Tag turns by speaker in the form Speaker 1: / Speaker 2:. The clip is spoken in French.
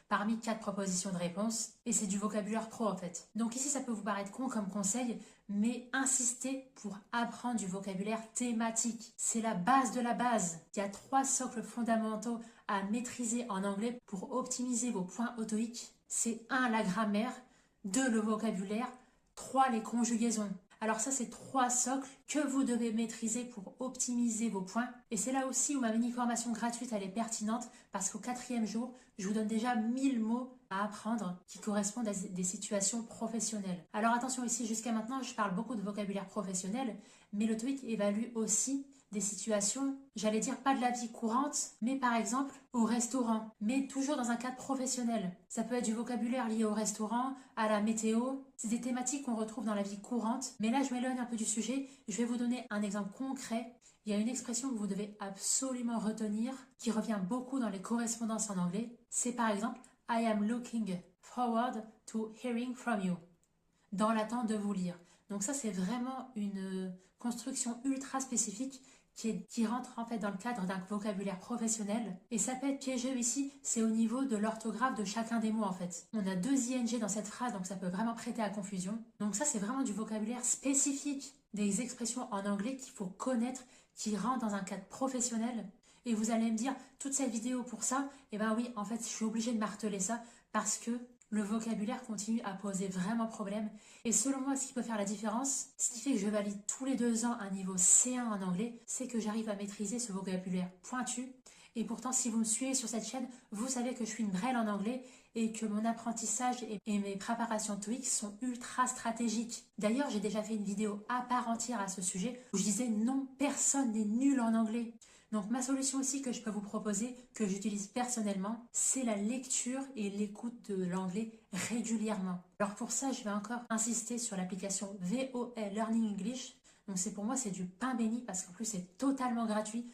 Speaker 1: parmi 4 propositions de réponse. Et c'est du vocabulaire pro en fait. Donc ici, ça peut vous paraître con comme conseil, mais insistez pour apprendre du vocabulaire thématique. C'est la base de la base. Il y a 3 socles fondamentaux à maîtriser en anglais pour optimiser vos points auto-TOEIC. C'est 1, la grammaire, 2, le vocabulaire, 3, les conjugaisons. Alors ça, c'est 3 socles que vous devez maîtriser pour optimiser vos points. Et c'est là aussi où ma mini-formation gratuite, elle est pertinente parce qu'au 4e jour, je vous donne déjà 1000 mots à apprendre qui correspondent à des situations professionnelles. Alors attention ici, jusqu'à maintenant, je parle beaucoup de vocabulaire professionnel, mais le TOEIC évalue aussi des situations, j'allais dire pas de la vie courante, mais par exemple au restaurant, mais toujours dans un cadre professionnel. Ça peut être du vocabulaire lié au restaurant, à la météo, c'est des thématiques qu'on retrouve dans la vie courante, mais là je m'éloigne un peu du sujet, je vais vous donner un exemple concret. Il y a une expression que vous devez absolument retenir, qui revient beaucoup dans les correspondances en anglais, c'est par exemple « I am looking forward to hearing from you », dans l'attente de vous lire. Donc ça, c'est vraiment une construction ultra spécifique qui rentre en fait dans le cadre d'un vocabulaire professionnel. Et ça peut être piégeux ici, c'est au niveau de l'orthographe de chacun des mots en fait. On a 2 ing dans cette phrase, donc ça peut vraiment prêter à confusion. Donc ça, c'est vraiment du vocabulaire spécifique, des expressions en anglais qu'il faut connaître, qui rentrent dans un cadre professionnel. Et vous allez me dire, toute cette vidéo pour ça, eh ben oui, en fait, je suis obligée de marteler ça parce que le vocabulaire continue à poser vraiment problème. Et selon moi, ce qui peut faire la différence, ce qui fait que je valide tous les 2 ans un niveau C1 en anglais, c'est que j'arrive à maîtriser ce vocabulaire pointu. Et pourtant, si vous me suivez sur cette chaîne, vous savez que je suis une brêle en anglais et que mon apprentissage et mes préparations TOEIC sont ultra stratégiques. D'ailleurs, j'ai déjà fait une vidéo à part entière à ce sujet où je disais non, personne n'est nul en anglais. Donc ma solution aussi que je peux vous proposer, que j'utilise personnellement, c'est la lecture et l'écoute de l'anglais régulièrement. Alors pour ça, je vais encore insister sur l'application VOL Learning English. Donc c'est pour moi, c'est du pain béni parce qu'en plus c'est totalement gratuit.